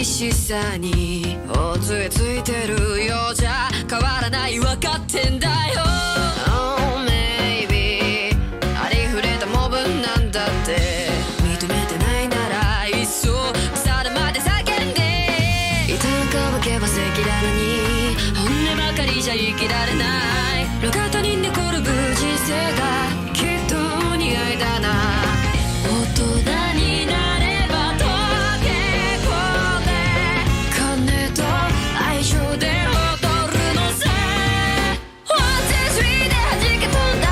寂しさにおつえついてるようじゃ変わらない分かってんだよ Oh maybe ありふれたモブなんだって認めてないならいっそ腐るまで叫んでいたんかけば赤裸々に本音ばかりじゃ生きられない路肩に残る無人性がきっとお似合いだな大人になれば溶け込んで金と愛情で踊るのさ One, two, three で弾け飛んだ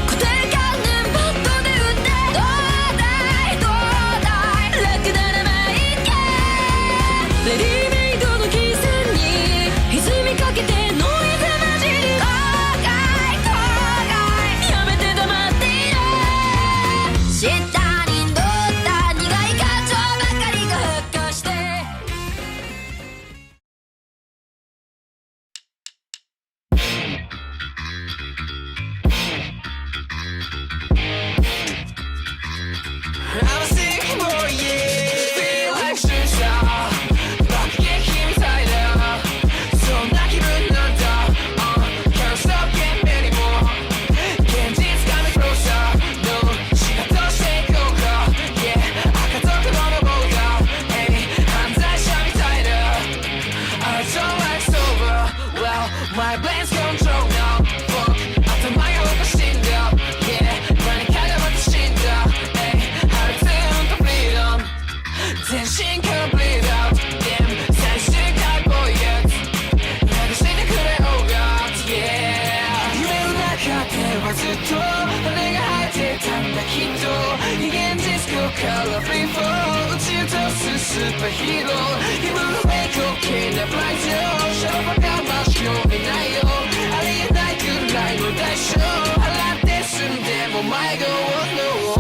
固定観念ポットで打ってどうだいどうだい楽ならまあいいけレディメイドの基線に歪みかけてノイズ混じり後悔後悔やめて黙っていろ下に乗った苦い感情ばかりが発火してI'm sick for you Feel like shisha 爆撃みたいだそんな気分なんだ Can't stop getting anymore 現実がめ closer No 仕事していこうか Yeah 赤と黒のボーダー Hey 犯罪者みたいだ I don't like sober Well my brain's control now Fuck 頭がおかしいんだ Yeah 何かがまた死んだ Hey ハルツーンとフリーダム全身から bleed out Damn 最終回っぽいやつ流してくれ Oh God Yeah 夢の中ではずっと羽が生えてたんだきっと非現実こからフリーフォー宇宙とすスーパーヒーロー日々のメイクを気なブライトシャバが真っ白にないよありえないくらいの代償払って済んでも迷子 No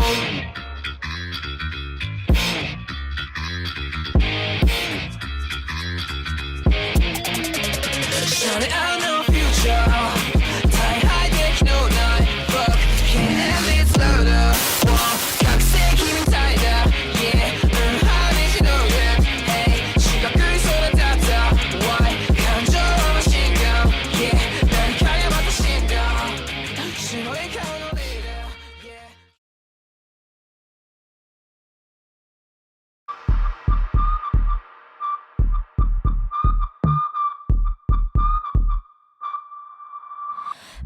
Shawty, I know future 大敗できのない Fuck Can't end it louder覚醒みたいだ Yeah How did you know that Hey 四角い空だった Why 感情はマシンガン Yeah 何かがまた死んだ白い顔のリーダー Yeah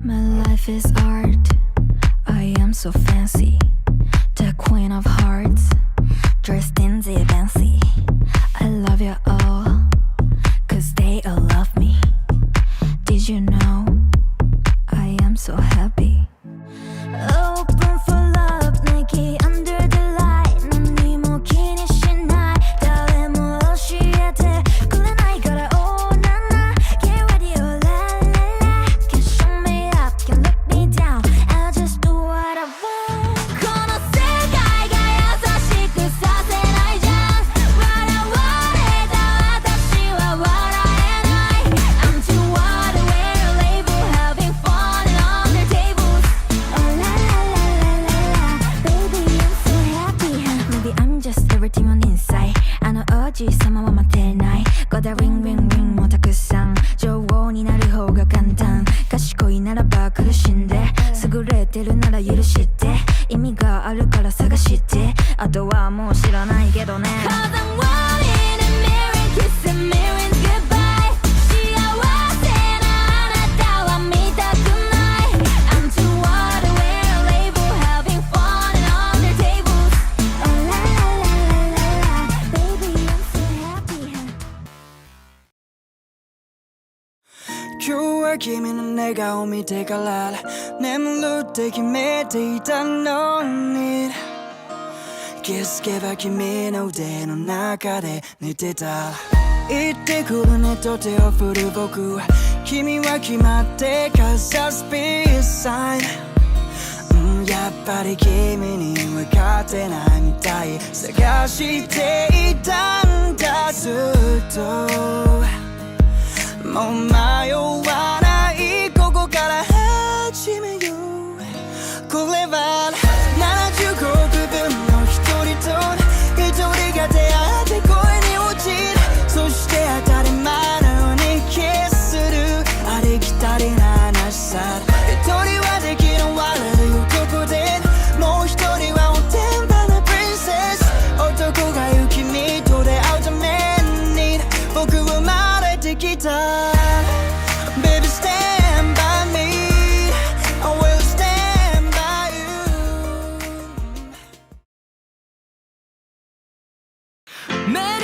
My life is art. I am so fancy. The queen of hearts, dressed in the fancy. I love you all, cause they all love me. Did you know I am so happy? Open for love, Nike under the light. 何も気にしない。誰も教えてくれないから。Oh na na, get ready, oh la la la. Can show me up, can look me down. I'll just do what I want. この世界が優しくさせないじゃん。笑われた私は笑えない。I'm too wide aware, label having fun on the tables. Oh la la la la la la, baby I'm so happy. Maybe I'm just everything on inside. あの王子様は待てない。こだリンリンリンもたくさん。女王になる方が簡単。賢いならば苦しんで。優れてるなら許して。意味があるから探して。あとはもう知らないけどね。Cause I'm one in a million, kiss a million goodbye. 幸せなあなたは見たくない。I'm too wide aware, label having fun on the tables. Oh la la la la la la, baby I'm so happy. 今日は君の笑顔を見てから眠るって決めていたのに気づけば君の腕の中で寝てた言ってくるねと手を振る僕君は決まってかざすピースサインやっぱり君に分かってないみたい探していたんだずっともう迷わないここから始めようこれは75億分の一人と一人が出会って恋に落ちる目